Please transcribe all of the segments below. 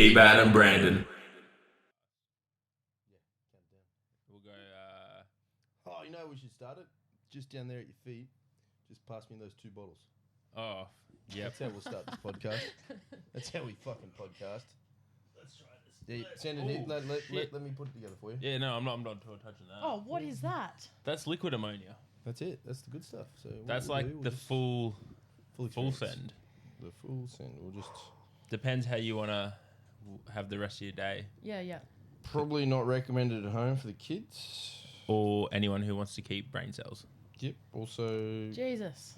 B-Bad and Brandon. We'll go. Oh, you know we should start it? Just down there at your feet. Just pass me those 2 bottles. Oh, yeah. That's how we'll start this podcast. That's how we fucking podcast. Let's try this. Yeah, send it in. Let me put it together for you. Yeah, no, I'm not touching that. Oh, what is that? That's liquid ammonia. That's it. That's the good stuff. So That's what we'll like do, the full experience. send. The full send. We'll just Depends how you want to have the rest of your day. Yeah. probably not recommended at home for the kids. Or anyone who wants to keep brain cells. Yep. Also, Jesus.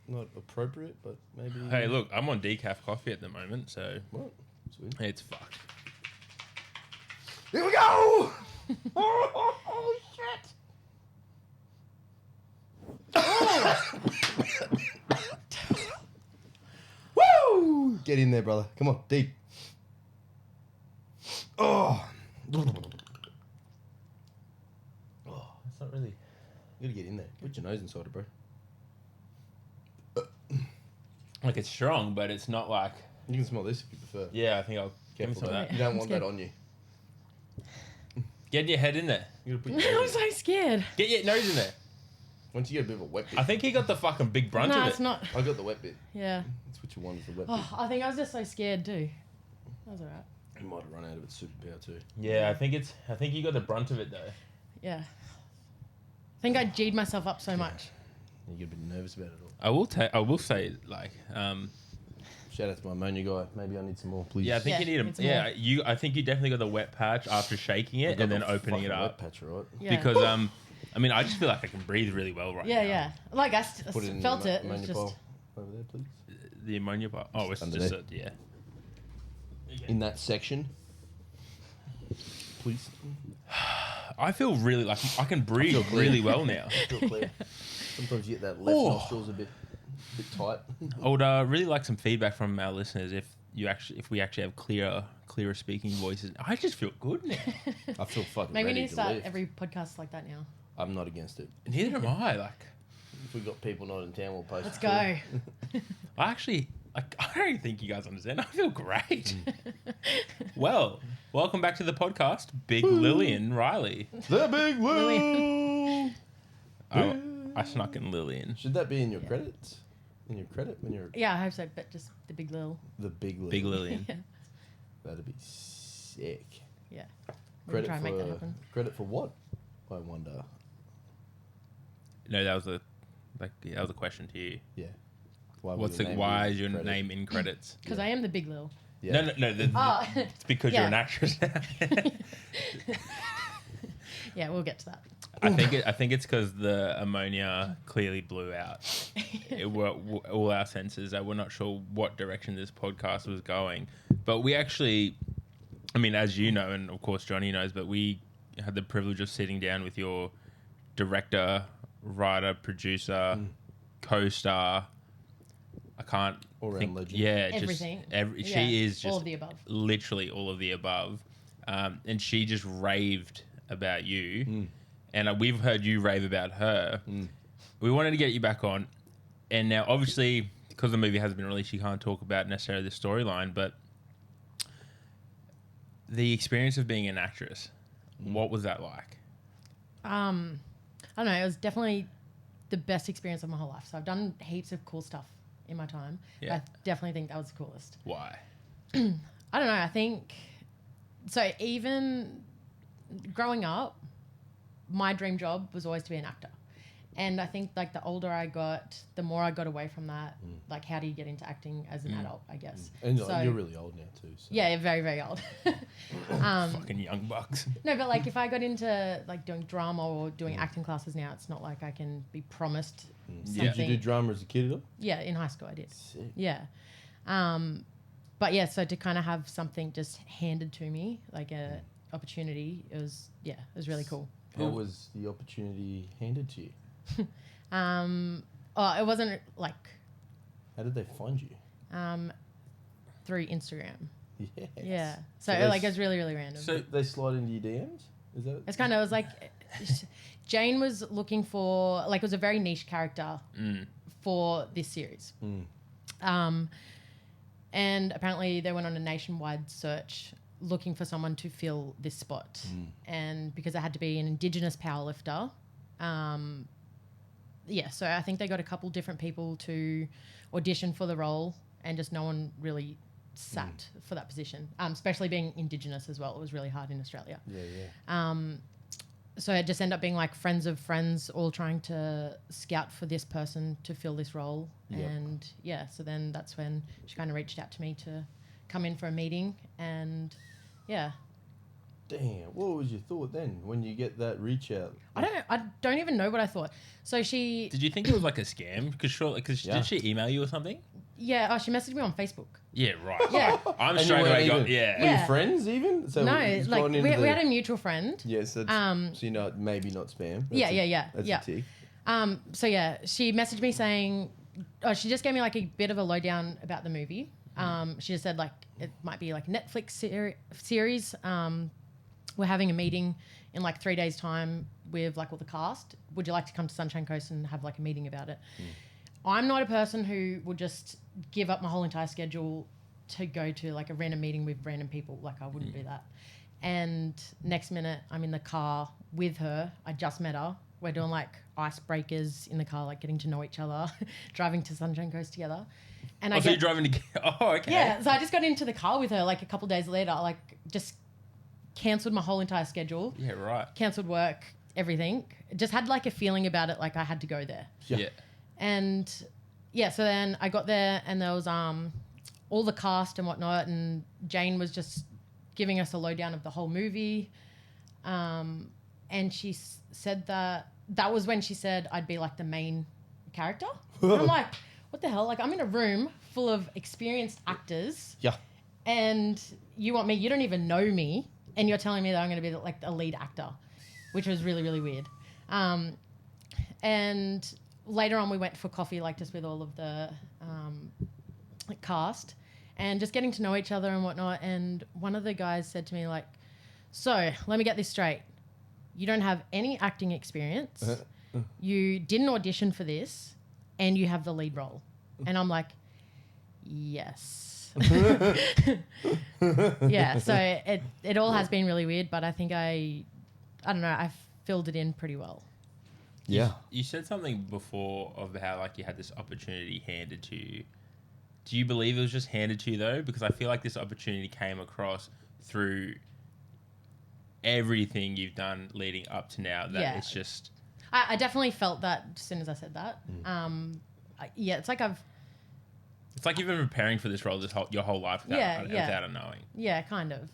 not appropriate, but maybe. Hey, look, I'm on decaf coffee at the moment, so What? Sweet. it's fucked. Here we go! Oh shit! Woo! Get in there, brother. Come on, deep. Oh. It's not really. You gotta get in there. Put your nose inside it, bro. Like, it's strong, but it's not like. You can smell this if you prefer. Yeah, I think I'll give me Careful, some of though. that. You don't I'm want scared. that on you. Get your head in there. You gotta put your I'm nose in. so scared. Get your nose in there. Once you get a bit of a wet bit. I think he got the fucking big brunt No, of it's it. not. I got the wet bit. Yeah. That's what you want is the wet Oh, I think I was just so scared too. That was alright. bit. You might have run out of its superpower too. Yeah, I think you got the brunt of it though. Yeah. I think I G'd myself up so much. You get a bit nervous about it all. I will say, like, Shout out to my ammonia guy. Maybe I need some more, please. yeah, I think Yeah, you need need them. some Yeah, I think you definitely got the wet patch after shaking I it got and then the opening it fucking up. Wet patch, right? Yeah. Because I mean, I just feel like I can breathe really well right now. Yeah. Like I Put it in felt the it. It was ammonia just. bowl over there, please. The ammonia part. Oh, it's Underneath. just yeah. In that section, please. I feel really like I can breathe feel clear. really well now. Feel clear. Sometimes you get that left nostril's a bit tight. I would really like some feedback from our listeners if we actually have clearer speaking voices. I just feel good now. I feel fucking Maybe we ready need to start lift. every podcast like that now. I'm not against it. Neither am I. Like, If we got people not in town, we'll post Let's it go. I actually, like, I don't think you guys understand. I feel great. Well, welcome back to the podcast, Big Lillian Riley. The Big Lil! Oh, I snuck in Lillian. Should that be in your credits? In your credit when you're Yeah, I hope so, but just the big Lil. the Big Lil? Big Lillian. Yeah. That'd be sick. Yeah. We can try and make that happen. Credit for what? I wonder. No, that was a question to you. Yeah. Why Why is your name in credits? Because I am the big Lil. Yeah. No. Oh. It's because Yeah. you're an actress. Yeah, we'll get to that. I think it's because the ammonia clearly blew out. It were all our senses. We're not sure what direction this podcast was going, but we actually, I mean, as you know, and of course Johnny knows, but we had the privilege of sitting down with your director, writer, producer, co-star. I can't All-round think. legend. Yeah, Everything. She Yeah, is just all of the above. literally all of the above, and she just raved about you. And we've heard you rave about her. We wanted to get you back on. And now, obviously, because the movie hasn't been released, you can't talk about necessarily the storyline, but the experience of being an actress, what was that like? I don't know. It was definitely the best experience of my whole life. So I've done heaps of cool stuff in my time. Yeah. I definitely think that was the coolest. Why? I don't know. I think so. Even growing up, my dream job was always to be an actor. And I think like the older I got, the more I got away from that. Like, how do you get into acting as an adult, I guess. And So- you're really old now too. So. Yeah, very, very old. Fucking young bucks. No, but like if I got into like doing drama or doing acting classes now, it's not like I can be promised something. Did you do drama as a kid at all? Yeah, in high school I did. Sick. Yeah. But yeah, so to kind of have something just handed to me, like a opportunity, it was really cool. How was the opportunity handed to you? It wasn't like How did they find you? through Instagram. Yes. Yeah. So, So like it was really, really random. So They slide into your DMs? Is that? It's kind of, it was like, Jane was looking for, like, it was a very niche character for this series. And apparently they went on a nationwide search looking for someone to fill this spot. And because I had to be an Indigenous powerlifter, so I think they got a couple different people to audition for the role, and just no one really sat for that position, especially being Indigenous as well. It was really hard in Australia. So it just ended up being like friends of friends all trying to scout for this person to fill this role. And so then that's when she kind of reached out to me to come in for a meeting. And Damn, what was your thought then when you get that reach out? I don't even know what I thought. So she... Did you think it was like a scam? Because did she email you or something? Yeah, she messaged me on Facebook. Yeah, right. Yeah. I'm And straight you away weren't got, even- Were you friends even? So No, it's like gone we into had a mutual friend. Yes, that's, so you know, maybe not spam. That's a tick. She messaged me saying, she just gave me like a bit of a lowdown about the movie. She just said like it might be like a Netflix series. We're having a meeting in like 3 days' time with like all the cast. Would you like to come to Sunshine Coast and have like a meeting about it? I'm not a person who would just give up my whole entire schedule to go to like a random meeting with random people. Like I wouldn't do that. And next minute I'm in the car with her. I just met her. We're doing like icebreakers in the car, like getting to know each other, driving to Sunshine Coast together. And so you're driving to... Oh, okay. Yeah, so I just got into the car with her like a couple days later, like just cancelled my whole entire schedule. Yeah, right. Cancelled work, everything. Just had like a feeling about it, like I had to go there. Yeah. And so then I got there and there was all the cast and whatnot, and Jane was just giving us a lowdown of the whole movie. And she said that was when she said I'd be like the main character. And I'm like, what the hell? Like I'm in a room full of experienced actors. Yeah. And you want me, you don't even know me, and you're telling me that I'm going to be like a lead actor, which was really, really weird. And later on we went for coffee, like just with all of the cast, and just getting to know each other and whatnot. And one of the guys said to me like, so let me get this straight. You don't have any acting experience. You didn't audition for this, and you have the lead role. And I'm like, yes. Yeah, so it all has been really weird, but I think I don't know, I filled it in pretty well. Yeah. You said something before of how like you had this opportunity handed to you. Do you believe it was just handed to you though? Because I feel like this opportunity came across through everything you've done leading up to now. That it's just... I definitely felt that as soon as I said that. It's like It's like you've been preparing for this role your whole life without it knowing. Yeah, kind of.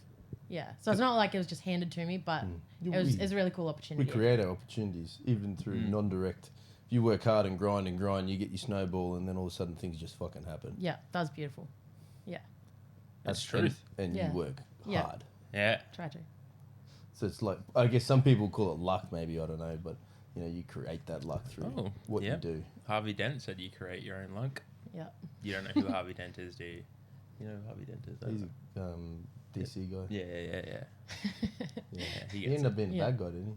Yeah. So it's not like it was just handed to me, but it was a really cool opportunity. We create our opportunities, even through non-direct. If you work hard and grind, you get your snowball, and then all of a sudden things just fucking happen. Yeah, that was beautiful. Yeah. That's truth. And you work hard. Yeah. Try to. So it's like, I guess some people call it luck, maybe, I don't know, but you create that luck through what you do. Harvey Dent said you create your own luck. Yeah. You don't know who Harvey Dent is, do you? You know who Harvey Dent is? He's a DC guy. Yeah. He ended up being a bad guy, didn't he?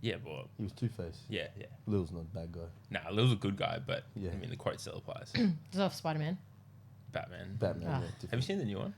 Yeah, well... He was Two-Face. Yeah. Lil's not a bad guy. Nah, Lil's a good guy, but I mean, the quote still applies. It's off Spider-Man. Batman. Yeah. Have you seen the new one?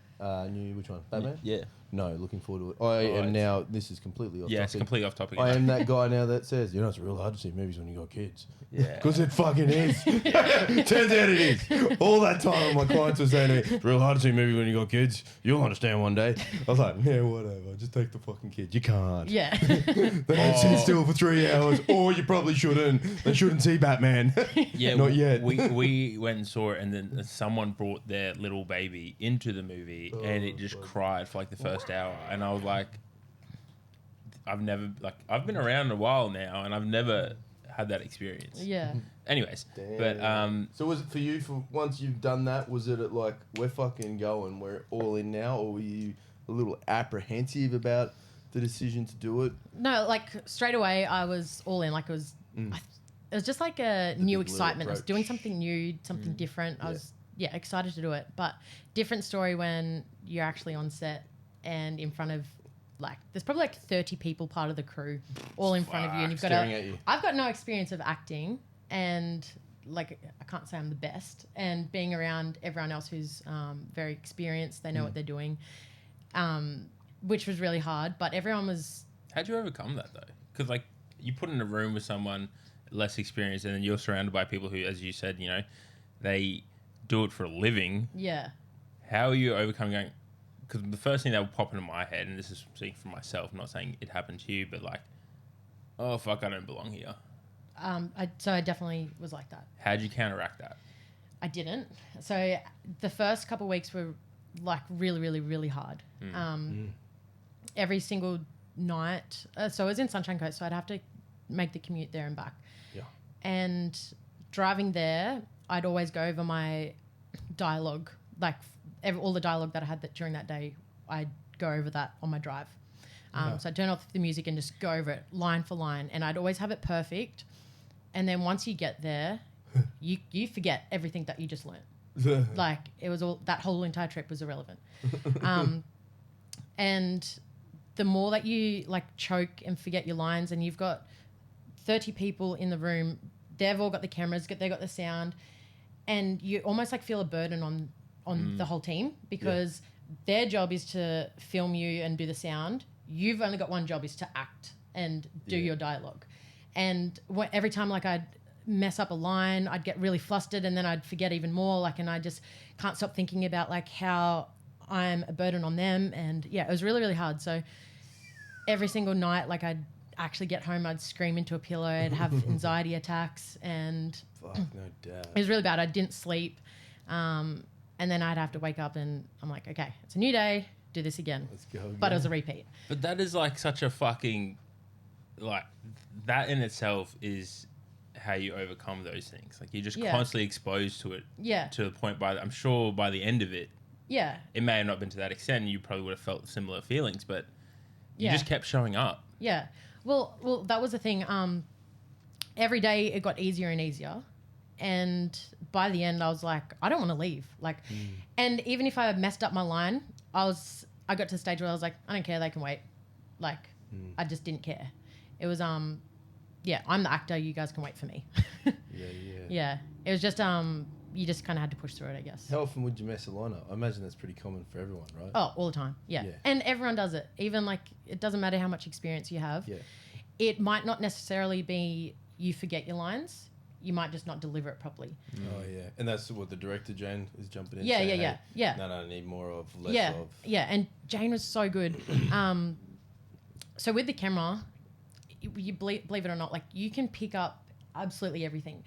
Which one? Batman? Yeah. No, looking forward to it. I am now, this is completely off topic. Yeah, it's completely off topic. I am that guy now that says, it's real hard to see movies when you got kids. Yeah. Because it fucking is. Turns out it is. All that time my clients were saying to me, it's real hard to see movies when you got kids. You'll understand one day. I was like, yeah, whatever. Just take the fucking kids. You can't. Yeah. They don't sit still for 3 hours. Or you probably shouldn't. They shouldn't see Batman. Yeah. Not yet. We went and saw it, and then someone brought their little baby into the movie, and it just cried for like the first hour. And I was like, I've been around a while now, and I've never had that experience. Yeah. Anyways, but so was it for you? For once you've done that, was it like we're fucking going, we're all in now, or were you a little apprehensive about the decision to do it? No, like straight away I was all in. Like it was just like a new excitement. I was doing something new, something different. I was excited to do it, but different story when you're actually on set and in front of there's probably like 30 people part of the crew all in front of you, and you've got staring at you. I've got no experience of acting, and like I can't say I'm the best, and being around everyone else who's very experienced, they know what they're doing, which was really hard. But everyone was. How'd you overcome that though? Because like you put in a room with someone less experienced, and then you're surrounded by people who, as you said, you know, they do it for a living. Yeah. How are you overcoming going? Because the first thing that would pop into my head, and this is speaking for myself, I'm not saying it happened to you, but like, oh fuck, I don't belong here. So I definitely was like that. How'd you counteract that? I didn't. So the first couple of weeks were like really, really, really hard. Every single night. So I was in Sunshine Coast, so I'd have to make the commute there and back. Yeah. And driving there, I'd always go over my dialogue, like all the dialogue that I had during that day, I'd go over that on my drive. So I'd turn off the music and just go over it line for line, and I'd always have it perfect. And then once you get there, you forget everything that you just learned. Like it was all, that whole entire trip was irrelevant. And the more that you like choke and forget your lines, and you've got 30 people in the room, they've all got the cameras, they got the sound, and you almost like feel a burden on the whole team, because their job is to film you and do the sound. You've only got one job, is to act and do your dialogue. And every time like I'd mess up a line, I'd get really flustered, and then I'd forget even more. Like, and I just can't stop thinking about like how I'm a burden on them. And yeah, it was really, really hard. So every single night, like I'd actually get home, I'd scream into a pillow, I'd have anxiety attacks, and Fuck, no doubt. it was really bad. I didn't sleep. And then I'd have to wake up and I'm like, okay, it's a new day, do this again. Let's go. But it was a repeat. But that is like such a fucking, like, that in itself is how you overcome those things. Like, you're just constantly exposed to it. Yeah. To the point I'm sure by the end of it, Yeah. it may have not been to that extent, and you probably would have felt similar feelings, but you Yeah. just kept showing up. Yeah. Well, that was the thing. Every day it got easier and easier. And by the end I was like, I don't want to leave. Like, and even if I messed up my line, I got to the stage where I was like, I don't care, they can wait. Like, I just didn't care. It was, I'm the actor, you guys can wait for me. Yeah. It was just, you just kind of had to push through it, I guess. How often would you mess a line up? I imagine that's pretty common for everyone, right? Oh, all the time. Yeah. And everyone does it. Even like, it doesn't matter how much experience you have. Yeah. It might not necessarily be you forget your lines. You might just not deliver it properly. Oh, yeah. And that's what the director, Jane, is jumping in. Yeah, saying, yeah. No, I need more of, less of. Yeah. And Jane was so good. So with the camera, you believe it or not, like you can pick up absolutely everything.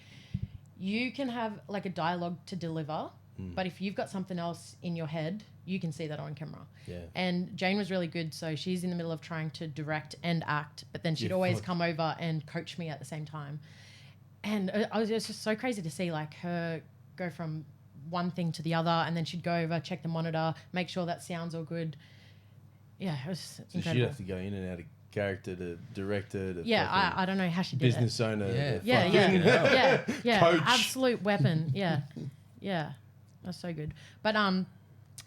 You can have like a dialogue to deliver, but if you've got something else in your head, you can see that on camera. Yeah. And Jane was really good. So she's in the middle of trying to direct and act, but then she'd always come over and coach me at the same time. And it was just so crazy to see like her go from one thing to the other, and then she'd go over, check the monitor, make sure that sounds all good. Yeah, it was So incredible. she'd have to go in and out of character to director to I don't know how she did business it. owner. Yeah. Yeah, Coach. absolute weapon. Yeah, that's so good. But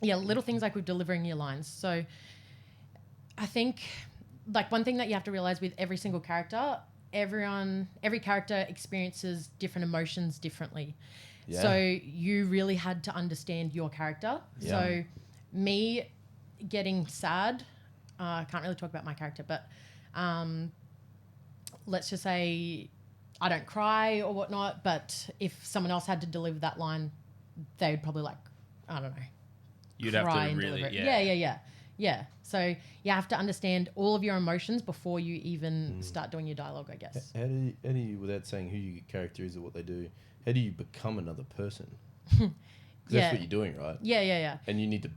little things like with delivering your lines. So I think like one thing that you have to realize with every single character, every character experiences different emotions differently. Yeah. So you really had to understand your character. Yeah. So me getting sad, I can't really talk about my character, but let's just say I don't cry or whatnot, but if someone else had to deliver that line, they would probably like, I don't know. You'd have cry to and really, deliver it. Yeah. So you have to understand all of your emotions before you even start doing your dialogue, I guess. How do you, without saying who your character is or what they do, how do you become another person? 'Cause that's what you're doing, right? Yeah. And you need to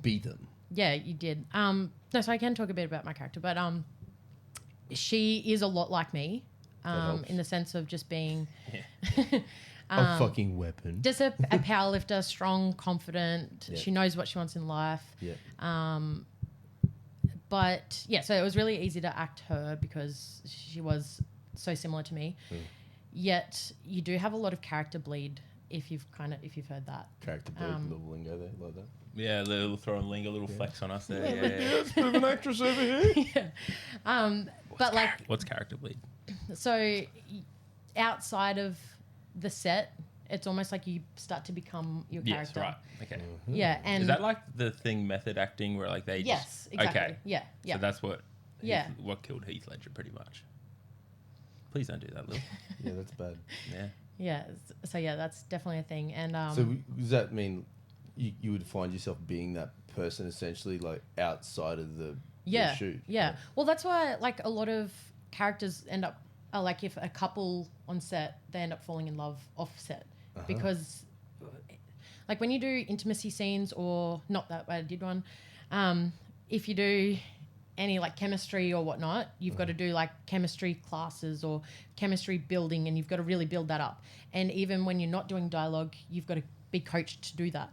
be them. Yeah, you did. No, so I can talk a bit about my character, but she is a lot like me, helps. in the sense of just being A fucking weapon. just a power lifter, strong, confident. Yeah. She knows what she wants in life. Yeah. But yeah, so it was really easy to act her because she was so similar to me. Yet you do have a lot of character bleed if you've heard that. Character bleed, little lingo there, like that. Yeah, a little throwing link, a little flex on us there. Yeah. It's a bit of an actress over here. But like, What's character bleed? so outside of the set, it's almost like you start to become your Yes, character. right. Okay. Yeah, and Is that like the thing method acting where like they yes, just exactly. okay? Yeah, yeah. So that's what Yeah. what killed Heath Ledger pretty much. Please don't do that, Lil. Yeah, that's bad. Yeah. Yeah. So yeah, that's definitely a thing. And So does that mean you would find yourself being that person essentially, like outside of the shoot? Yeah. Well, that's why like a lot of characters end up like if a couple on set, they end up falling in love off set because like when you do intimacy scenes or not that I did one, if you do any like chemistry or whatnot, you've got to do like chemistry classes or chemistry building, and you've got to really build that up. And even when you're not doing dialogue, you've got to be coached to do that.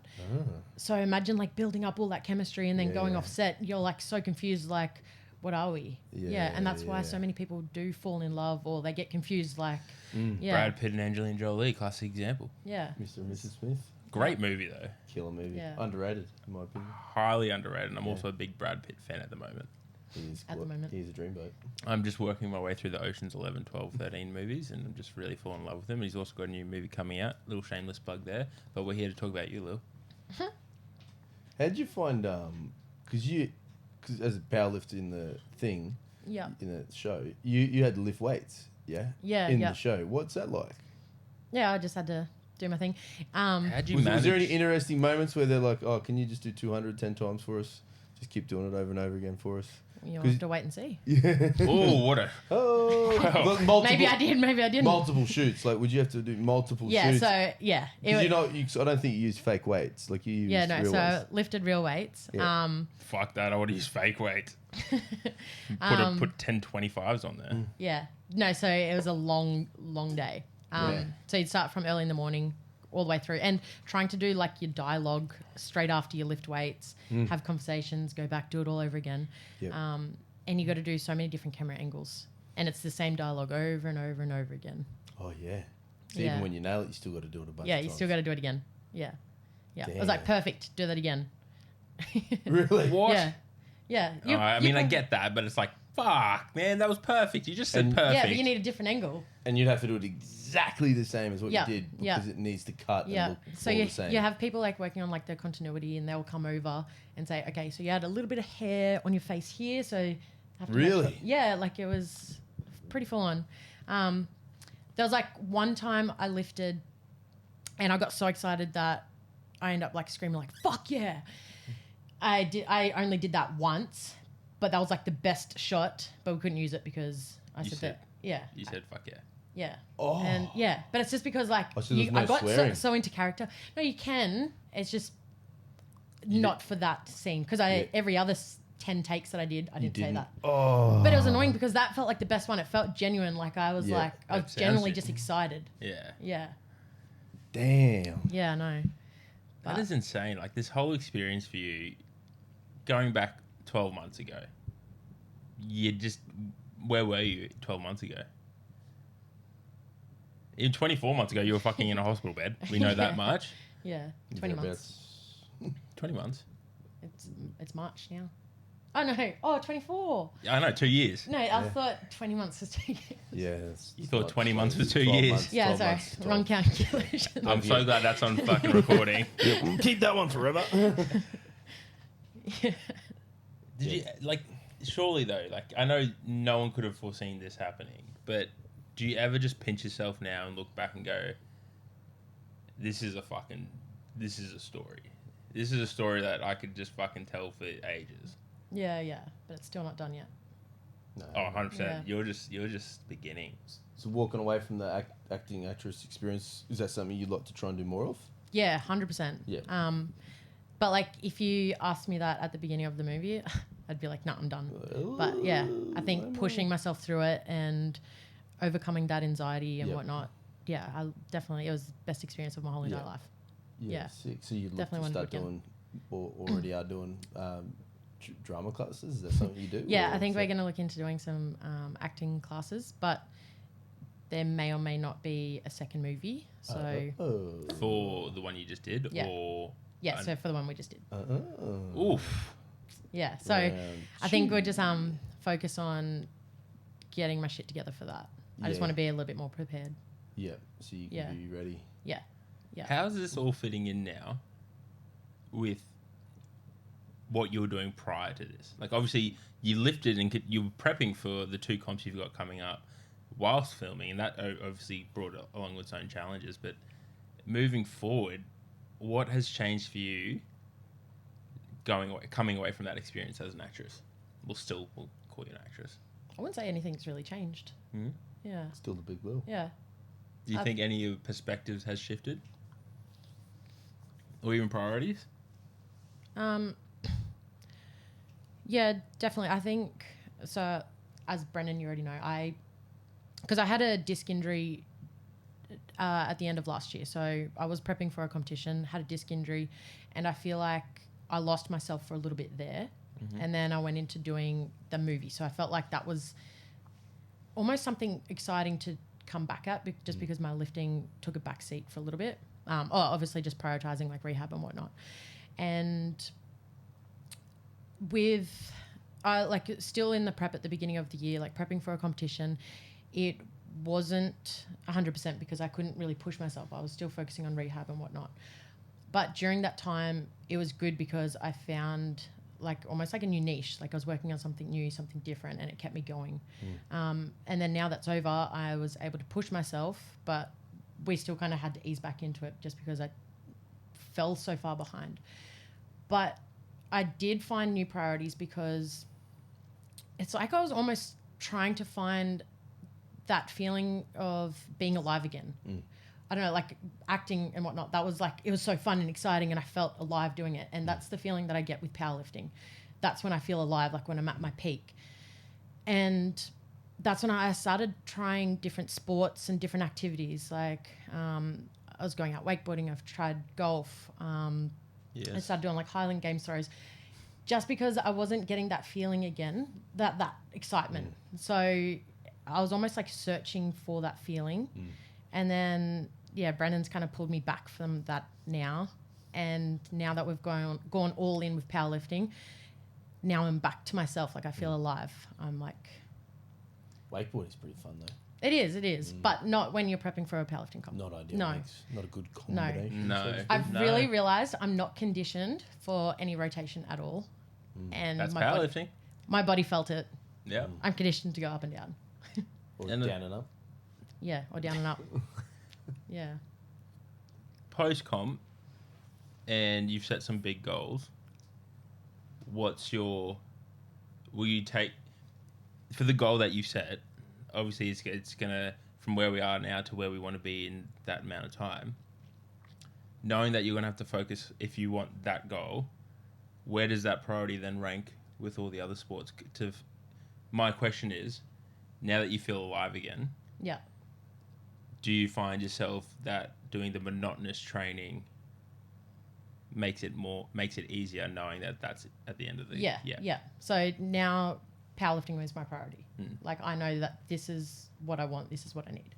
So imagine like building up all that chemistry and then going off set, you're like so confused, like what are we? And that's why so many people do fall in love or they get confused, like Brad Pitt and Angelina Jolie, classic example. Mr. and Mrs. Smith. Great movie though. Killer movie. Yeah. Underrated, in my opinion. Highly underrated. And I'm also a big Brad Pitt fan at the moment. At the moment. He's a dreamboat. I'm just working my way through the Ocean's 11, 12, 13 movies, and I'm just really falling in love with him. He's also got a new movie coming out. Little shameless plug there. But we're here to talk about you, Lil. How'd you find, because as a powerlifter in the thing, Yeah. in the show, you had to lift weights, yeah? Yeah, In yeah. the show. What's that like? Yeah, I just had to do my thing. How'd you Was manage? there any interesting moments where they're like, oh, can you just do 200 10 times for us? Just keep doing it over and over again for us. You'll 'Cause- have to wait and see. Yeah. Oh, what a... Oh, Wow. but multiple, Maybe I did, maybe I didn't. multiple shoots. Like, would you have to do multiple Yeah, shoots? so yeah. Did you not? I don't think you used fake weights. Like you used Yeah, no, real so weights. lifted real weights. Yeah. Fuck that. I would use fake weight. Put 10 25s on there. Yeah. No, so it was a long, long day. So you'd start from early in the morning all the way through and trying to do like your dialogue straight after you lift weights, have conversations, go back, do it all over again. Yep. And you got to do so many different camera angles. And it's the same dialogue over and over and over again. Oh yeah. So Yeah. even when you nail it, you still got to do it a bunch. Yeah, of you times. still got to do it again. Yeah. Yeah. I was like, Damn. perfect. Do that again. Really? What? Yeah. Yeah. I mean, I get that, but it's like, fuck, man, that was perfect. You just said And- perfect. Yeah, but you need a different angle. And you'd have to do it exactly the same as what Yeah, you did yeah. because it needs to cut Yeah. and look So all you, the same. you have people like working on like the continuity and they'll come over and say, okay, so you had a little bit of hair on your face here. So you have to make Really? sure- yeah. Like it was pretty full on. There was like one time I lifted and I got so excited that I ended up like screaming like, fuck yeah. I only did that once, but that was like the best shot, but we couldn't use it because I You said said- that. Yeah. You said fuck yeah. Yeah. Oh. And yeah, but it's just because like Oh, so there's I no got swearing. so into character. No, you can. It's just not for that scene because every other 10 takes that I did, I didn't say that. Oh. But it was annoying because that felt like the best one. It felt genuine. Like I was Yeah, like I that was sounds genuinely it. just excited. Yeah. Yeah. Damn. Yeah. I know. That But- is insane. Like this whole experience for you, going back 12 months ago, where were you 12 months ago? In 24 months ago, you were fucking in a hospital bed. We know that much. Yeah. 20 months. 20 months. It's March now. Oh no. Oh, 24. Yeah, I know, 2 years. No, I thought 20 months was 2 years. Yeah. You thought 20 months was 2 years. Yeah, sorry. Wrong calculation. I'm so glad that's on fucking recording. Keep that one forever. Did you, like, surely though, like, I know no one could have foreseen this happening, but do you ever just pinch yourself now and look back and go, this is a story. This is a story that I could just fucking tell for ages. Yeah, but it's still not done yet. No. Oh, 100%. Yeah. You're just beginning. So walking away from the acting actress experience, is that something you'd like to try and do more of? Yeah, 100%. Yeah. But like, if you asked me that at the beginning of the movie, I'd be like, "No, I'm done." But yeah, I think pushing myself through it and overcoming that anxiety and Yep. whatnot. Yeah, it was the best experience of my whole entire Yeah. life. Yeah. Yeah. Sick. So you'd look Definitely to want to start do it doing, or already are doing, drama classes? Is that something you do? Yeah, Or I think is we're that- going to look into doing some acting classes, but there may or may not be a second movie. So Oh. For the one you just did? Yeah. Or... yeah, so for the one we just did. Oof. Yeah, so I think we'll just focus on getting my shit together for that. I just Yeah. want to be a little bit more prepared. Yeah, so you can Yeah. be ready. Yeah. How's this all fitting in now with what you were doing prior to this? Like, obviously, you lifted and you were prepping for the 2 comps you've got coming up whilst filming, and that obviously brought along with its own challenges. But moving forward, what has changed for you coming away from that experience as an actress? We'll call you an actress. I wouldn't say anything's really changed. Hmm? Yeah. Still the big Lil. Yeah. Do you think any of your perspectives has shifted? Or even priorities? Yeah, definitely. I think so. As Brendan, you already know, because I had a disc injury at the end of last year. So I was prepping for a competition, had a disc injury, and I feel like I lost myself for a little bit there. Mm-hmm. And then I went into doing the movie. So I felt like that was almost something exciting to come back at, just because my lifting took a back seat for a little bit. Obviously just prioritizing like rehab and whatnot. And with like still in the prep at the beginning of the year, like prepping for a competition, it wasn't 100% because I couldn't really push myself. I was still focusing on rehab and whatnot. But during that time, it was good because I found like almost like a new niche. Like I was working on something new, something different, and it kept me going. And then now that's over, I was able to push myself, but we still kind of had to ease back into it just because I fell so far behind. But I did find new priorities because it's like I was almost trying to find that feeling of being alive again. I don't know, like acting and whatnot. That was like, it was so fun and exciting and I felt alive doing it. And that's the feeling that I get with powerlifting. That's when I feel alive, like when I'm at my peak. And that's when I started trying different sports and different activities. Like I was going out wakeboarding. I've tried golf. I started doing like Highland Games throws just because I wasn't getting that feeling again, that excitement. So I was almost like searching for that feeling. And then, Brandon's kind of pulled me back from that now. And now that we've gone all in with powerlifting, now I'm back to myself. Like I feel alive. I'm like... Wakeboard is pretty fun though. It is. But not when you're prepping for a powerlifting comp. Not ideal. No. Not a good combination. No. so to speak. I've really realised I'm not conditioned for any rotation at all. And That's my powerlifting. my body felt it. Yeah. I'm conditioned to go up and down. Or And down and up. Yeah, or down and up. Yeah. Post-comp, and you've set some big goals. Will you take, for the goal that you've set, obviously it's going to, from where we are now to where we want to be in that amount of time, knowing that you're going to have to focus, if you want that goal, where does that priority then rank with all the other sports? My question is, now that you feel alive again, Yeah. do you find yourself that doing the monotonous training makes it easier knowing that that's at the end of the Yeah. So now powerlifting is my priority. Like I know that this is what I want, this is what I need.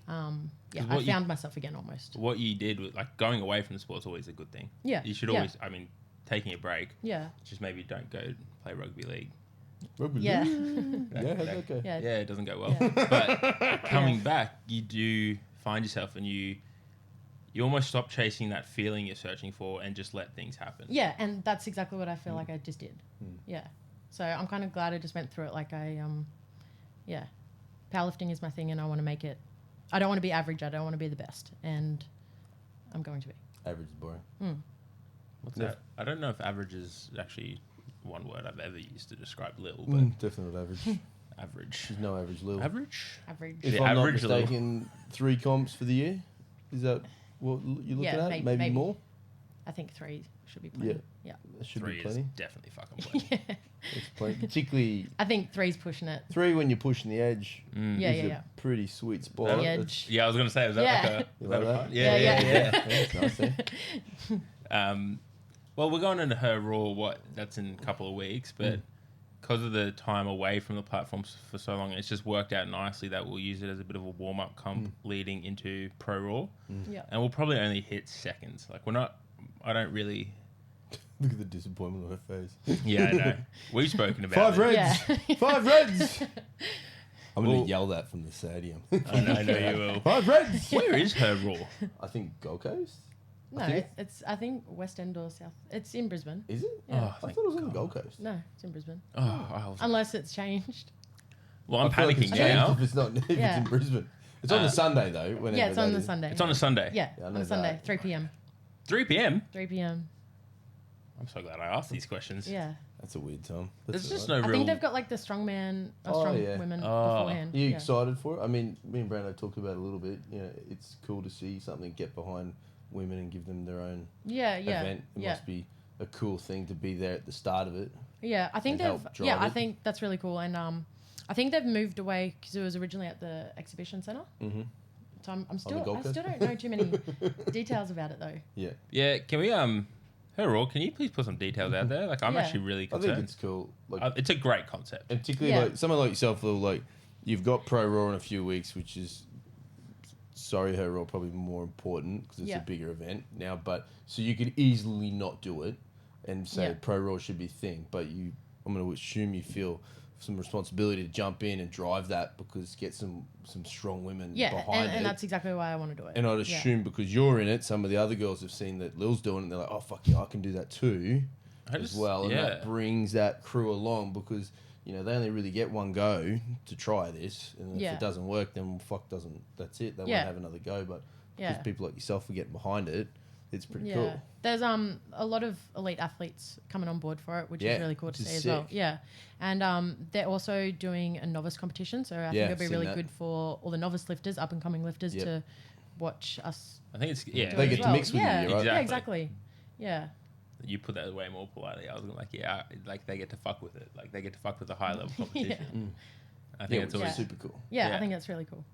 I found myself again almost. What you did with like going away from the sport's always a good thing. Yeah. You should always, taking a break, Yeah. just maybe don't go play rugby league. Rugby Yeah. league? Yeah, how'd that go? Yeah. Yeah, it doesn't go well. Yeah. But coming back, you do find yourself and you almost stop chasing that feeling you're searching for and just let things happen. Yeah, and that's exactly what I feel like I just did. Yeah. So I'm kind of glad I just went through it. Like powerlifting is my thing and I want to make it. I don't want to be average. I don't want to be the best. And I'm going to be. Average is boring. What's that? I don't know if average is actually one word I've ever used to describe Lil, but Definitely not average. average. There's no average Lil. Average? Average. If Yeah, I'm not average Lil. mistaken, 3 comps for the year? Is that what you're looking at? Maybe more? I think 3 should be plenty. Yeah. That should 3 be is plenty. definitely fucking plenty. It's plenty. Particularly I think 3's pushing it. 3 when you're pushing the edge Yeah, is yeah. a pretty sweet spot. The That's- edge. Yeah, I was going to say, was that Yeah. like a... You was like that a that? fun? Yeah. Yeah, that's nice, eh? Well, we're going into her Raw, that's in a couple of weeks, but because of the time away from the platforms for so long, it's just worked out nicely that we'll use it as a bit of a warm-up comp leading into Pro Raw. Yeah. And we'll probably only hit seconds. Like, I don't really... Look at the disappointment on her face. Yeah, I know. We've spoken about 5 it. reds! Yeah. 5 reds! I'm going Well- to yell that from the stadium. I know you will. Hi, Reds! Where is her raw? I think Gold Coast. No, think- it's I think West End or South. It's in Brisbane. Is it? Yeah. Oh, I thank thought it was on the God. Gold Coast. No, it's in Brisbane. Oh, I was, Unless it's changed. well, I'm I feel like panicking it's changed now. If it's not, if Yeah. it's in Brisbane. It's on the Sunday though. Whenever Yeah, it's on that the is. Sunday. It's on a Sunday. Yeah, Yeah, I on know a Sunday, that. 3 p.m. 3 p.m. 3 p.m. I'm so glad I asked these questions. Yeah. That's a weird time. There's That's just alright. no I real. think they've got like the strongman, Oh, strong yeah. women Oh. beforehand. Are you yeah. excited for it? I mean, me and Brando talked about it a little bit. You know, it's cool to see something get behind women and give them their own Yeah, yeah, event. It yeah. must be a cool thing to be there at the start of it. Yeah, I think and they've. help drive Yeah, I it. think that's really cool, and I think they've moved away because it was originally at the exhibition center. Mm-hmm. So I'm still, Gold I Coast? still don't know too many details about it though. Yeah. Yeah, can we her raw? Can you please put some details out there? Like I'm Yeah. actually really I think concerned. it's cool. Like, It's a great concept. and particularly Yeah. like someone like yourself, Lil, like you've got Pro Raw in a few weeks, which is her Raw probably more important because it's Yeah. a bigger event now. But so you could easily not do it and say Yeah. Pro Raw should be a thing, but I'm going to assume you feel some responsibility to jump in and drive that because get some strong women Yeah, behind it. and that's exactly why I want to do it. And I'd Yeah. assume because you're in it, some of the other girls have seen that Lil's doing it and they're like, oh, fuck yeah, I can do that too as well. And that brings that crew along because, you know, they only really get one go to try this. And if Yeah. it doesn't work, then that's it. They Yeah. won't have another go. But because Yeah. people like yourself are getting behind it, it's pretty Yeah. cool. There's a lot of elite athletes coming on board for it, which Yeah, is really cool to which is see as well. sick. Yeah. And they're also doing a novice competition, so I think Yeah, it'll be seen really that. good for all the novice lifters, up and coming lifters Yep. to watch us I think it's do yeah. it They as get to well. mix with you, yeah. right? Yeah, Exactly. exactly. Yeah. You put that way more politely. I was like, yeah, like they get to fuck with it. Like they get to fuck with the high level competition. I think it's which always is super cool. Yeah, Yeah. I think that's really cool.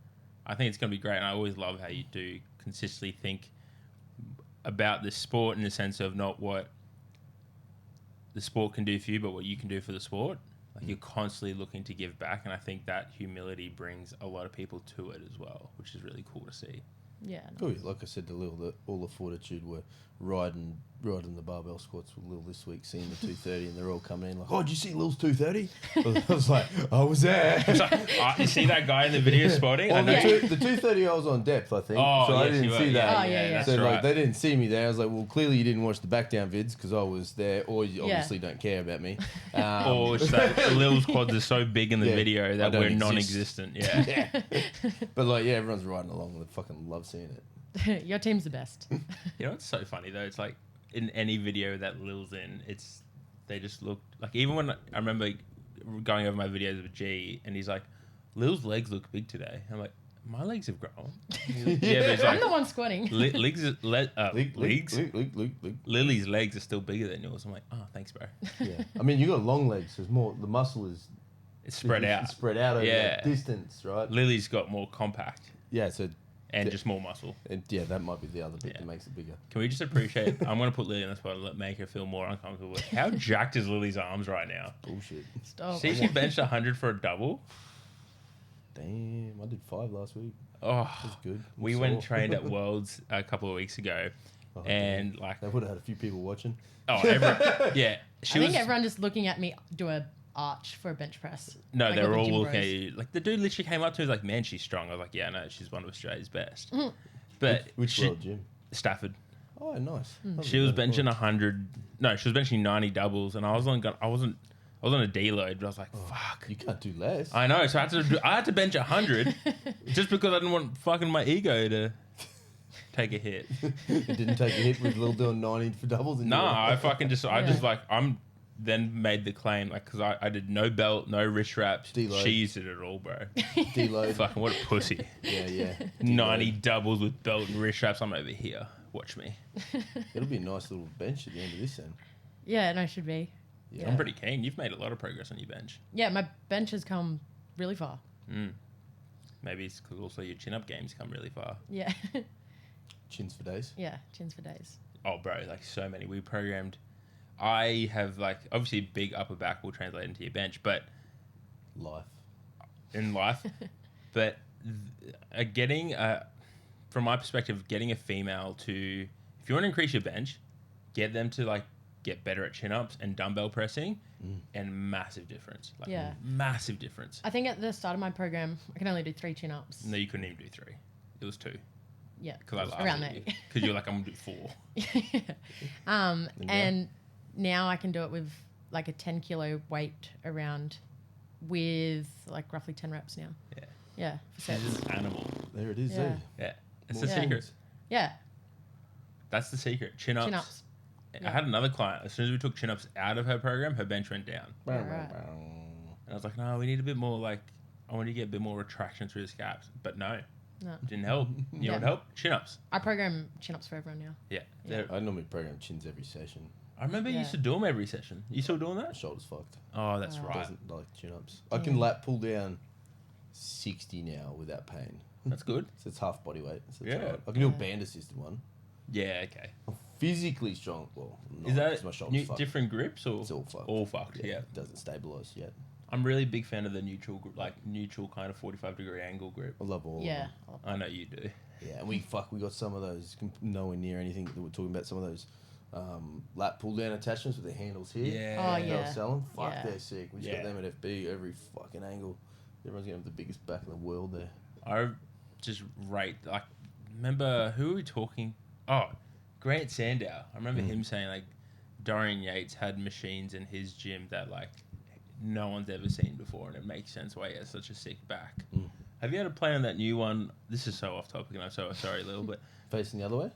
I think it's going to be great. And I always love how you do consistently think about the sport in the sense of not what the sport can do for you, but what you can do for the sport. Like you're constantly looking to give back. And I think that humility brings a lot of people to it as well, which is really cool to see. Yeah. Oh, yeah, like I said to Lil, that all the fortitude were riding the barbell squats with Lil this week, seeing the 230, and they're all coming in like, oh, did you see Lil's 230? I was like, I was there. So, you see that guy in the video spotting? I Well, know. the 230 I was on depth, I think. Oh, so I yes, didn't you were. see Yeah, that. Oh, yeah, yeah. That's So right. like they didn't see me there. I was like, well, clearly you didn't watch the back down vids because I was there, or you Yeah. obviously don't care about me. Or it's that Lil's quads are so big in the Yeah, video I that don't we're exist. non-existent. Yeah. But like, yeah, everyone's riding along. They fucking love seeing it. Your team's the best. You know, it's so funny though. It's like in any video that Lil's in, they just look like, even when I remember going over my videos with G and he's like, Lil's legs look big today. I'm like, my legs have grown. Yeah, but he's I'm like, the one squatting. legs, legs. League. Lily's legs are still bigger than yours. I'm like, oh, thanks, bro. Yeah. I mean, you got long legs. There's more. The muscle is It's spread out. It's spread out over Yeah. that distance, right? Lily's got more compact Yeah. So, and Yeah. just more muscle. yeah, that might be the other bit Yeah. that makes it bigger. Can we just appreciate? I'm going to put Lily in the spot and make her feel more uncomfortable. How jacked is Lily's arms right now? Bullshit. Stop. See, she benched 100 for a double. Damn, I did 5 last week. Oh, That's good. we I'm went and sore. trained at Worlds a couple of weeks ago, Oh, and like, They would have had a few people watching. oh, everyone, yeah, she I was. think everyone just looking at me do a arch for a bench press. No, Like they were the all gym looking at bros. you. Like the dude literally came up to me, was like, "Man, she's strong." I was like, "Yeah, no, she's one of Australia's best." But Which she, world gym? Stafford. Oh, nice. She was benching 100. No, she was benching 90 doubles, and I wasn't on a deload, but I was like, "Fuck." You can't do less. I know, so I had to bench 100 just because I didn't want fucking my ego to take a hit. It didn't take a hit with Lil doing 90 for doubles. And No, you I fucking just Yeah. I'm then made the claim like because I did no belt, no wrist wraps. Deload. She did it all, bro. deload. Fucking what a pussy. Yeah. 90 doubles with belt and wrist wraps. I'm over here. Watch me. It'll be a nice little bench at the end of this then. Yeah, no, should be. Yeah. I'm pretty keen. You've made a lot of progress on your bench. Yeah, my bench has come really far. Maybe it's because also your chin up games come really far. Yeah. Chins for days. Yeah, chins for days. Oh, bro, like so many. We programmed. I have like obviously big upper back will translate into your bench, but Life. in life, but getting from my perspective, getting a female to if you want to increase your bench, get them to like get better at chin-ups and dumbbell pressing, and massive difference. Massive difference. I think at the start of my program, I can only do 3 chin-ups. No, you couldn't even do 3. It was 2. Yeah, because I around laughed there. because you're like, I'm gonna do 4. And now I can do it with like a 10 kilo weight around with like roughly 10 reps now. Yeah, for sets. She's an animal. There it is. Yeah. Eh? Yeah, it's the Yeah. secret. Yeah, That's the secret. Chin-ups. chin-ups. I had another client. As soon as we took chin-ups out of her program, her bench went down. Right. And I was like, no, we need a bit more like, I want to get a bit more retraction through the scaps. But no, didn't help. You know what helped? Chin-ups. I program chin-ups for everyone now. Yeah. I normally program chins every session. I remember you used to do them every session. You still doing My that? shoulder's fucked. Oh, that's right. Doesn't like chin-ups. I can lat pull down 60 now without pain. That's good. So it's half body weight. So it's Yeah. alright. I can do a band assisted one. Yeah, okay. I'm physically strong. Well, not, Is 'cause that my shoulder's fucked. different grips or? It's all fucked. All fucked, yeah. It doesn't stabilize yet. I'm really a big fan of the neutral kind of 45-degree angle grip. I love all of Yeah. them. I know you do. Yeah, and we got some of those nowhere near anything that we're talking about. Some of those lat pull down attachments with the handles here. Yeah. Oh, They yeah. were selling. Fuck, Yeah. they're sick. We just got them at FB every fucking angle. Everyone's gonna have the biggest back in the world there. I just rate, like, remember, who were we talking? Oh, Grant Sandow. I remember him saying, like, Dorian Yates had machines in his gym that, like, no one's ever seen before, and it makes sense why he has such a sick back. Have you had a play on that new one? This is so off topic, and I'm so sorry, Lil, but... Facing the other way?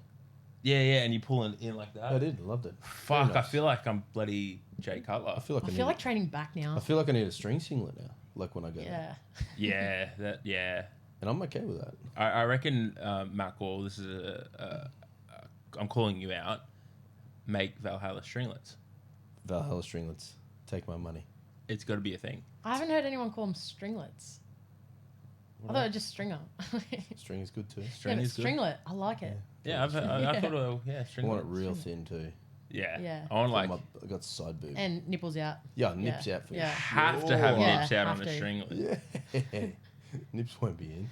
Yeah, and you pull it in like that. I did. I loved it. Fuck, Very I nice. feel like I'm bloody Jay Cutler. I feel like I feel like training back now. I feel like I need a string singlet now. Like when I go there. Yeah. Yeah. And I'm okay with that. I reckon, Matt Wall, this is I'm calling you out, make Valhalla stringlets. Valhalla stringlets. Take my money. It's got to be a thing. I haven't heard anyone call them stringlets. I thought it was just stringer. String is good too. String is good. stringlet. I like it. Yeah, I thought, I stringlets. want it real thin too. Yeah. Yeah. I want like, I got side boob. And nipples out. Yeah, nips out for Yeah. have to have Yeah, nips out have on a to. stringlet. Yeah. Nips won't be in.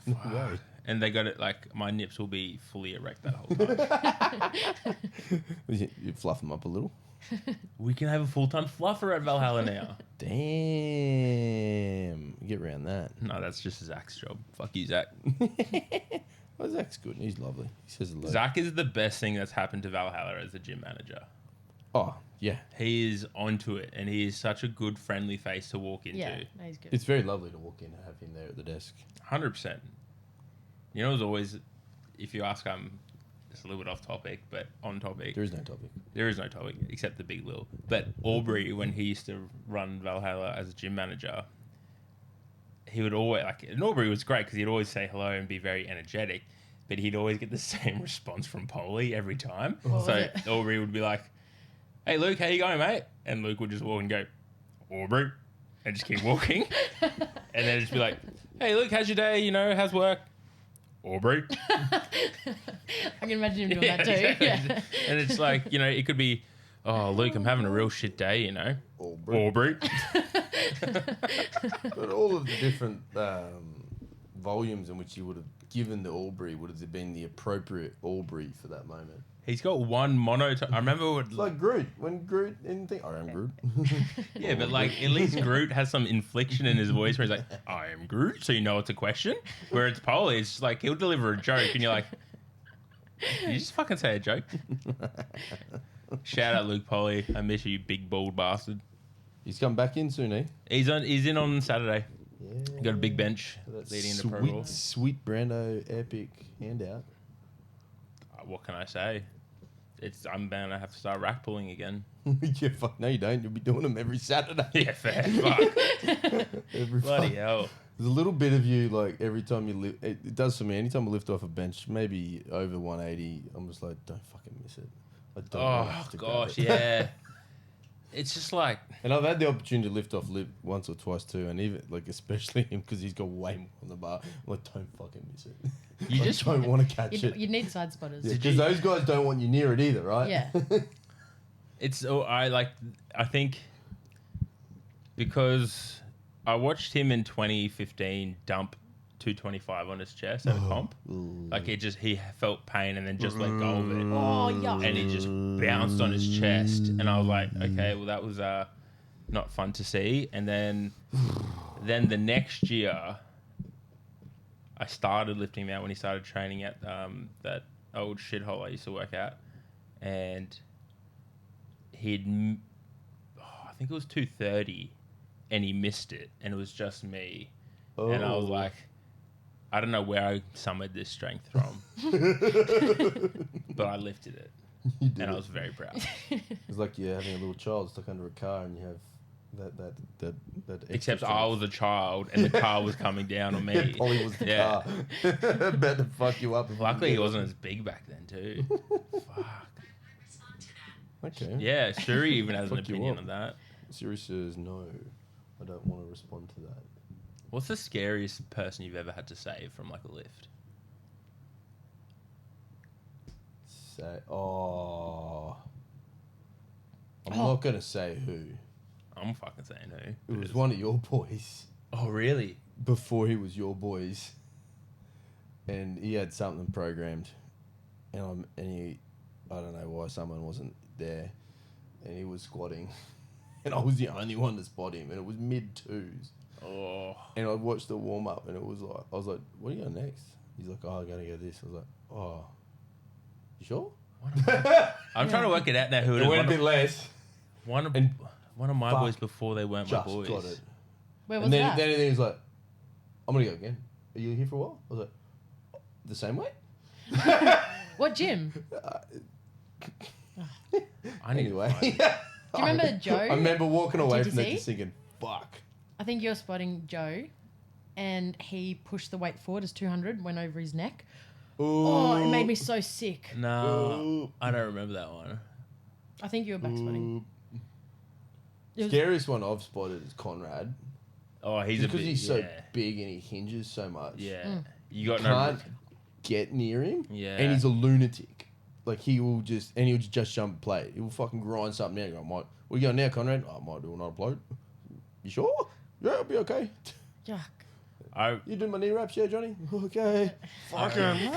No way. And they got it like, my nips will be fully erect that whole time. You fluff them up a little. We can have a full-time fluffer at Valhalla now. Damn. Get around that. No, that's just Zach's job. Fuck you, Zach. Well, Zach's good. He's lovely. He says hello. Zach is the best thing that's happened to Valhalla as a gym manager. Oh, yeah. He is onto it, and he is such a good, friendly face to walk into. Yeah, no, he's good. It's very lovely to walk in and have him there at the desk. 100%. You know, as always, if you ask, I'm just a little bit off topic, but on topic. There is no topic. There is no topic except the big Lil. But Aubrey, when he used to run Valhalla as a gym manager, he would always, like, and Aubrey was great because he'd always say hello and be very energetic, but he'd always get the same response from Polly every time. What So was it? Aubrey would be like, "Hey, Luke, how you going, mate?" And Luke would just walk and go, "Aubrey," and just keep walking. And then it'd just be like, "Hey, Luke, how's your day? You know, how's work?" Aubrey. I can imagine him doing that too. Yeah. And it's like, you know, it could be, "Oh, Luke, I'm having a real shit day, you know." Aubrey. But all of the different volumes in which you would have given the Aubrey would have been the appropriate Aubrey for that moment. He's got one monotone. I remember It's like Groot. When Groot didn't think, I am Groot. yeah, but like at least Groot has some inflection in his voice where he's like, "I am Groot," so you know it's a question. Where it's Polly, it's just like he'll deliver a joke and you're like, "You just fucking say a joke." Shout out Luke Polly. I miss you, big bald bastard. He's come back in soon, eh? He's in on Saturday. Yeah. Got a big bench That leading into Pro Bowl. sweet Brando epic handout. What can I say? I'm bound to have to start rack pulling again. Yeah, fuck, no you don't. You'll be doing them every Saturday. Yeah, fair. Fuck. Every Bloody fuck. hell. There's a little bit of you, like, every time you lift... It does for me. Anytime I lift off a bench, maybe over 180, I'm just like, don't fucking miss it. I don't want to Oh, have to grab gosh, it. yeah. It's just like... And I've had the opportunity to lift off lip once or twice too, and even, like, especially him, because he's got way more on the bar. I'm like, don't fucking miss it. You I just- don't want to catch it. You need side spotters. Yeah, because those guys don't want you near it either, right? Yeah. It's I think because I watched him in 2015 dump 225 on his chest at a comp. Like he felt pain and then just let go of it. Oh, yuck. And he just bounced on his chest. And I was like, okay, well, that was not fun to see. And then the next year, I started lifting him out when he started training at that old shithole I used to work at. And I think it was 230, and he missed it. And it was just me. Oh. And I was like, I don't know where I summoned this strength from, but I lifted it, and I was very proud. It's like you're having a little child stuck under a car, and you have that. Except I was a child, and the car was coming down on me. Polly was the car, about to fuck you up. Luckily, he wasn't as big back then, too. Fuck. Okay. Yeah, Suri even has an opinion on that. Suri says no. I don't want to respond to that. What's the scariest person you've ever had to save from like a lift? I'm not gonna say who. I'm fucking saying who. It was one of your boys. Oh really? Before he was your boys, and he had something programmed, and I don't know why someone wasn't there, and he was squatting, and I was the only one to spot him, and it was mid-twos. Oh. And I watched the warm up, and I was like, "What are you going next?" He's like, "Oh, I'm gonna go this." I was like, "Oh, you sure?" I'm trying to work it out now. Who it went a bit less. One of my boys before they weren't my boys. Got it. Where was and then, that? Then he was like, "I'm gonna go again. Are you here for a while?" I was like, "The same way." What gym? Anyway. Do you remember Joe? I remember walking away from that TTC? just thinking, "Fuck." I think you're spotting Joe, and he pushed the weight forward as 200, went over his neck. Ooh. Oh, it made me so sick. No, Ooh. I don't remember that one. I think you were back spotting. Scariest one I've spotted is Conrad. Oh, because he's so big and he hinges so much. Yeah, you got can't get near him. Yeah, and he's a lunatic. Like he'll just jump play. He will fucking grind something out. You go, "What are you going now, Conrad?" "I might do another upload." "You sure?" "Yeah, I'll be okay." Yuck. You doing my knee wraps, yeah, Johnny? Okay. Fucking.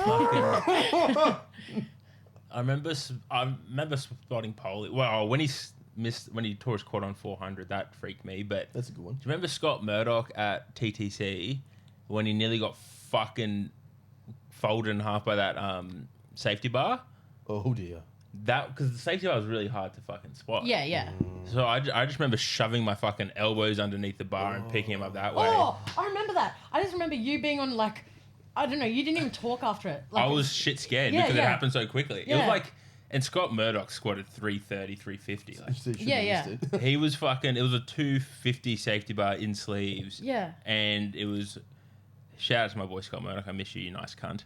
I remember spotting Polly. Well, when he tore his quad on 400, that freaked me. But that's a good one. Do you remember Scott Murdock at TTC when he nearly got fucking folded in half by that safety bar? Oh dear. That because the safety bar was really hard to fucking spot. Yeah, yeah. So I just remember shoving my fucking elbows underneath the bar and picking him up that way. Oh, I remember that. I just remember you being on like, I don't know, you didn't even talk after it. Like, I was shit scared because it happened so quickly. Yeah. It was like, and Scott Murdock squatted 330, 350. Like, yeah. He was fucking, it was a 250 safety bar in sleeves. Yeah. And it was, shout out to my boy Scott Murdock. I miss you, you nice cunt.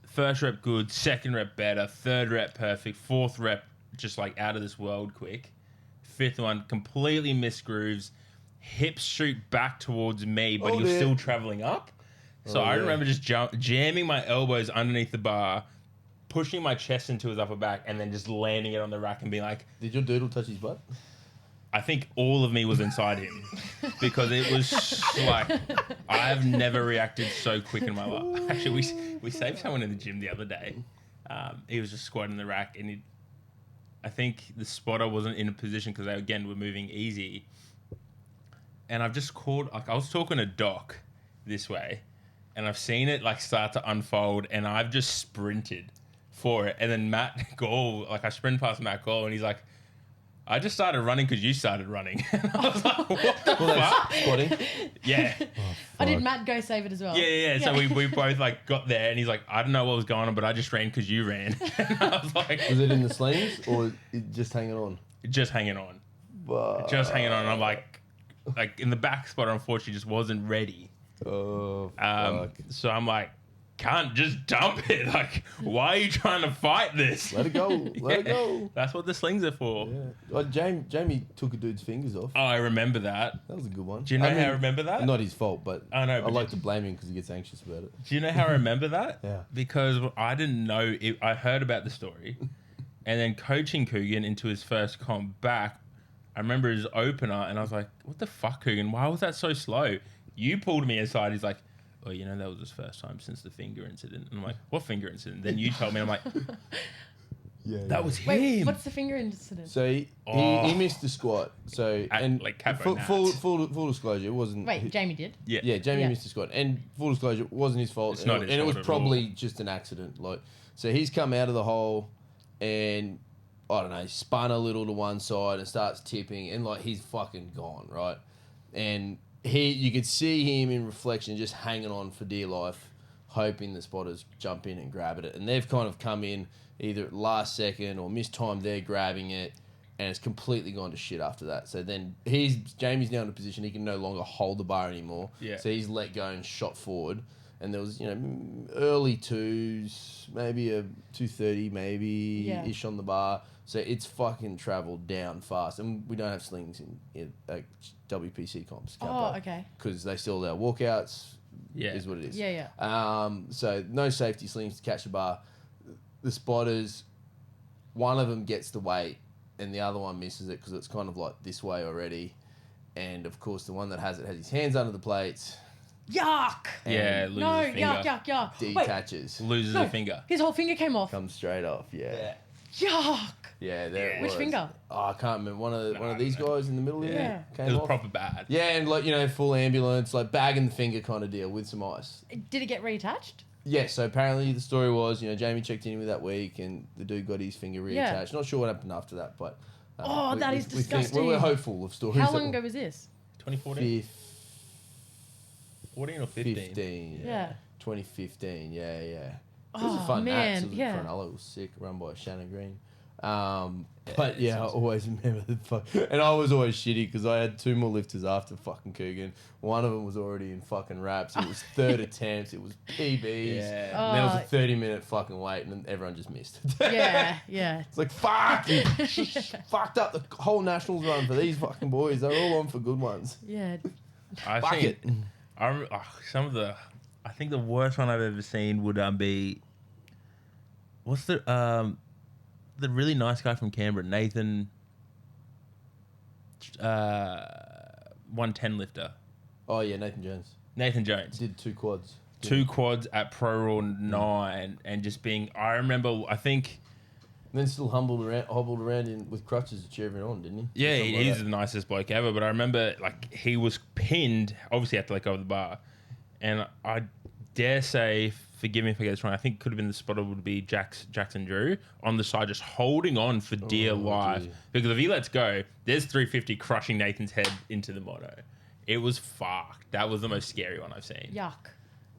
First rep good, second rep better, third rep perfect, fourth rep just like out of this world quick. Fifth one completely missed grooves, hips shoot back towards me, but he was still traveling up. So I remember just jamming my elbows underneath the bar, pushing my chest into his upper back, and then just landing it on the rack and being like, "Did your doodle touch his butt?" I think all of me was inside him because it was like I have never reacted so quick in my life. Actually, we saved someone in the gym the other day. He was just squatting the rack, and I think the spotter wasn't in a position because they again were moving easy. And I've just called. Like I was talking to Doc this way, and I've seen it like start to unfold, and I've just sprinted for it. And then Matt Gall, like I sprinted past Matt Gall, and he's like, "I just started running because you started running." And I was like, "What the fuck?" Squatting? Yeah. Oh, did Matt go save it as well? Yeah. So we both like got there, and he's like, "I don't know what was going on, but I just ran because you ran." And I was like, "Was it in the slings or just hanging on?" Just hanging on. Just hanging on. And I'm like in the back spot, unfortunately, just wasn't ready. Oh, fuck. So I'm like, can't just dump it. Like, why are you trying to fight this? Let it go. Let it go. That's what the slings are for. Yeah. Like Jamie took a dude's fingers off. Oh, I remember that. That was a good one. Do you know how I remember that? Not his fault, but I know. I like to blame him because he gets anxious about it. Do you know how I remember that? Yeah. Because I didn't know. I heard about the story. And then coaching Coogan into his first comp back, I remember his opener, and I was like, what the fuck, Coogan? Why was that so slow? You pulled me aside. He's like, oh, that was his first time since the finger incident. And I'm like, what finger incident? Then you told me, I'm like, that was him. Wait, what's the finger incident? So he missed the squat. So full disclosure, it wasn't. Wait, Jamie did. Yeah, Jamie missed the squat, and full disclosure, it wasn't his fault. It's not his fault. And it was at probably all. just an accident. So he's come out of the hole, and I don't know, spun a little to one side and starts tipping, and he's fucking gone, right? And you could see him in reflection, just hanging on for dear life, hoping the spotters jump in and grab it. And they've kind of come in either at last second or mistimed they're grabbing it, and it's completely gone to shit after that. So then Jamie's now in a position he can no longer hold the bar anymore. Yeah. So he's let go and shot forward. And there was, early twos, maybe a 230 maybe-ish on the bar. So it's fucking travelled down fast. And we don't have slings in WPC comps. Oh, okay. Because they still allow walkouts. Yeah. Is what it is. Yeah. So no safety slings to catch the bar. The spotters, one of them gets the weight and the other one misses it because it's kind of this way already. And, of course, the one that has it has his hands under the plates. Yuck! Yeah, loses a finger. Yuck. Detaches. Loses a finger. His whole finger came off. Comes straight off, yeah. Yuck! Yeah, there it Which was. finger? Oh, I can't remember. One of these guys in the middle Yeah. came It was off. proper bad. Yeah, and full ambulance, bagging the finger kind of deal with some ice. Did it get reattached? Yeah, so apparently the story was, Jamie checked in with that week and the dude got his finger reattached. Not sure what happened after that, but... that is disgusting. We're hopeful of stories. How long ago was this? 2014? 14 or 15? 15. Yeah. 2015, yeah. It was a Oh, fun man, act. It was yeah. Cronulla. It was sick, run by Shannon Green. But I always remember the fuck. And I was always shitty because I had two more lifters after fucking Coogan. One of them was already in fucking wraps. It was third attempts. It was PBs. Yeah. And then it was a 30-minute fucking wait, and then everyone just missed. Yeah. It's like, fuck you. Fucked up the whole Nationals run for these fucking boys. They're all on for good ones. Yeah. I Fuck think it. I think the worst one I've ever seen would be, what's the really nice guy from Canberra, Nathan, 110 lifter. Oh, yeah, Nathan Jones. Nathan Jones. Did 2 quads. Two quads at Pro Raw 9 and just being, I remember, I think... And then still hobbled around with crutches to cheer everyone on, didn't he? Yeah, he's the nicest bloke ever. But I remember, he was pinned. Obviously, had to let go of the bar, and I dare say, forgive me if I get this wrong. I think it could have been the spotter would be Jackson Drew on the side, just holding on for dear life. Dear. Because if he lets go, there's 350 crushing Nathan's head into the moto. It was fucked. That was the most scary one I've seen. Yuck.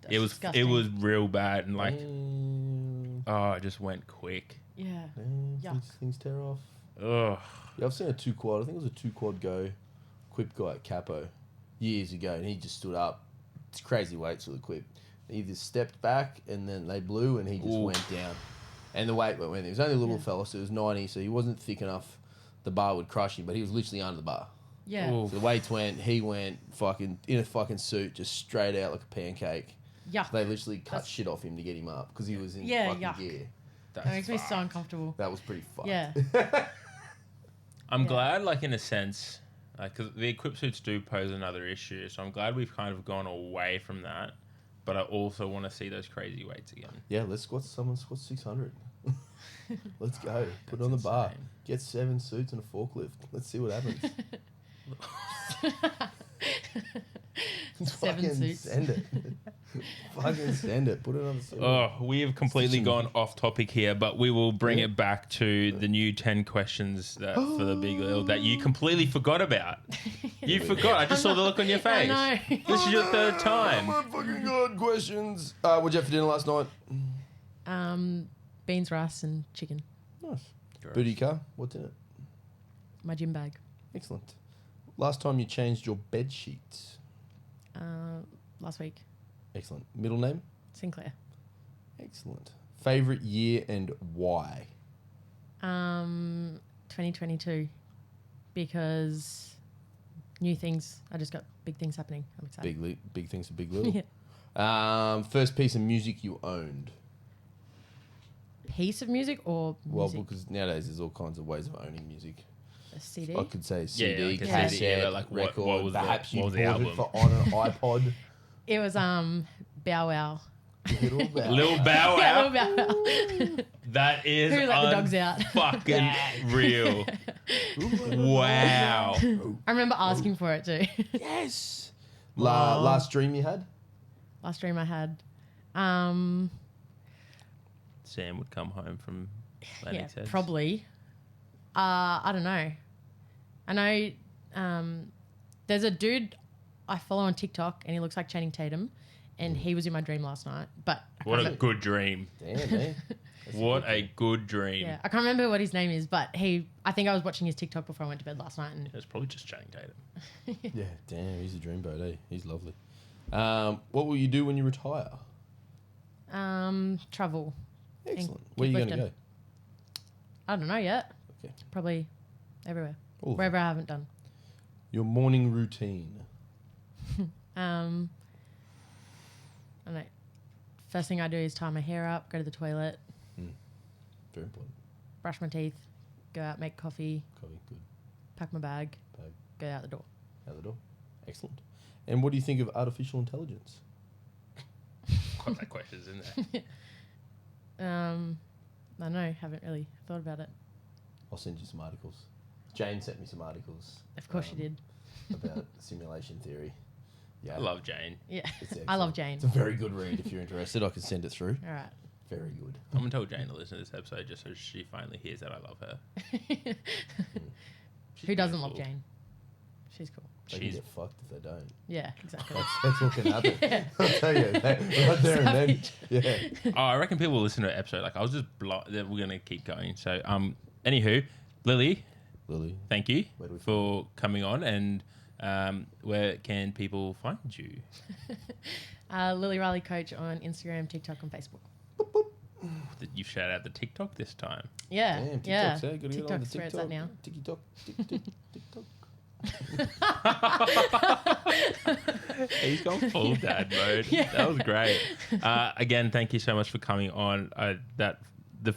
That's It disgusting. was real bad, and it just went quick. Yeah. Yuck. Things tear off. Ugh. Yeah, I've seen a 2 quad. I think it was a 2 quad go Quip guy at Capo years ago, and he just stood up. It's crazy weights for the Quip. He either stepped back and then they blew, and he just went down. And the weight went with him. He was only a little fella, so it was 90, so he wasn't thick enough. The bar would crush him, but he was literally under the bar. Yeah. Ooh. So the weights went, he went fucking in a fucking suit, just straight out like a pancake. Yuck. They literally cut shit off him to get him up because he was in fucking yuck. gear. That makes me so uncomfortable. That was pretty fucked. Yeah. I'm glad, in a sense, because the equip suits do pose another issue. So I'm glad we've kind of gone away from that. But I also want to see those crazy weights again. Yeah, someone squat 600. Let's go. Put it on the bar. insane. Get 7 suits and a forklift. Let's see what happens. 7 Fucking suits. Send it. Fucking send it. Put it on the suit. Oh, we have completely gone off topic here, but we will bring it back to the new 10 questions for the Big Lil that you completely forgot about. You forgot. I just saw the look on your face. I know. This is your third time. Oh my fucking god, questions. What'd you have for dinner last night? Beans, rice, and chicken. Nice. Booty car, what's in it? My gym bag. Excellent. Last time you changed your bed sheets? Last week. Excellent. Middle name? Sinclair. Excellent. Favorite year and why? 2022. Because new things. I just got big things happening. I'm excited. Big things for Big Lil. Yeah. First piece of music you owned? Piece of music or Well, music? because nowadays there's all kinds of ways of owning music. A CD? I could say Yeah, CD, like a cassette, CD, but like what record. was the- Perhaps what you was the bought album? it on an iPod. It was Bow Wow. Lil Bow Yeah, Wow. Lil Bow Wow. That is Who let the dogs out? fucking real. Wow. I remember asking for it too. Yes. Last dream you had? Last dream I had. Sam would come home from Yeah, Atlantic probably. I don't know. I know there's a dude I follow on TikTok and he looks like Channing Tatum and he was in my dream last night. But What a good dream. Damn, man. What a good dream. yeah, I can't remember what his name is, but I think I was watching his TikTok before I went to bed last night. And It's probably just Channing Tatum. Yeah, damn, he's a dreamboat, eh? He's lovely. What will you do when you retire? travel. Excellent. keep Where are you going to lifting. go? I don't know yet. Okay. Probably everywhere. All of Wherever I haven't done. Your morning routine. I don't know. First thing I do is tie my hair up, go to the toilet, Very important. brush my teeth, go out, make coffee, Coffee, good. pack my bag, Bag. go out the door. Out the door. Excellent. And what do you think of artificial intelligence? Got that questions in there. I don't know. Haven't really thought about it. I'll send you some articles. Jane sent me some articles. Of course you did. About simulation theory. Yeah. I love Jane. Yeah. It's I love excellent. Jane. It's a very good read if you're interested. I can send it through. All right. Very good. I'm going to tell Jane to listen to this episode just so she finally hears that I love her. She's Who doesn't love beautiful. Jane? She's cool. They can get fucked if they don't. Yeah, exactly. That's what can happen. I'll tell you. Right there and then. Yeah. Oh, I reckon people will listen to an episode. Like, I was just we're going to keep going. So, anywho, Lily, thank you Where do we for coming on. And where can people find you? Lily Riley Coach on Instagram, TikTok, and Facebook. You shout out the TikTok this time. Yeah. Damn, yeah. TikTok's there. Gotta get on the TikTok's where it's at now. TikTok. TikTok. He's gone full dad mode. Yeah. That was great. Again, thank you so much for coming on. The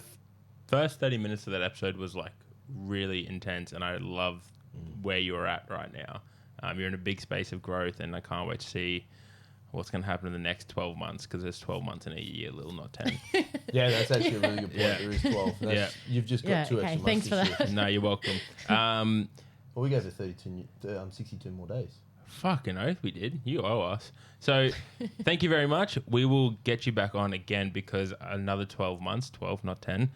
first 30 minutes of that episode was like really intense, and I love where you're at right now. You're in a big space of growth, and I can't wait to see what's going to happen in the next 12 months, because there's 12 months in a year, Lil, not 10. Yeah, that's actually a really good point. Yeah. There is 12. You've just got 2 extra months. Thanks for this that. year. No, you're welcome. Well, we gave it 62 more days. Fucking oath we did. You owe us. So thank you very much. We will get you back on again, because another 12 months, 12, not 10,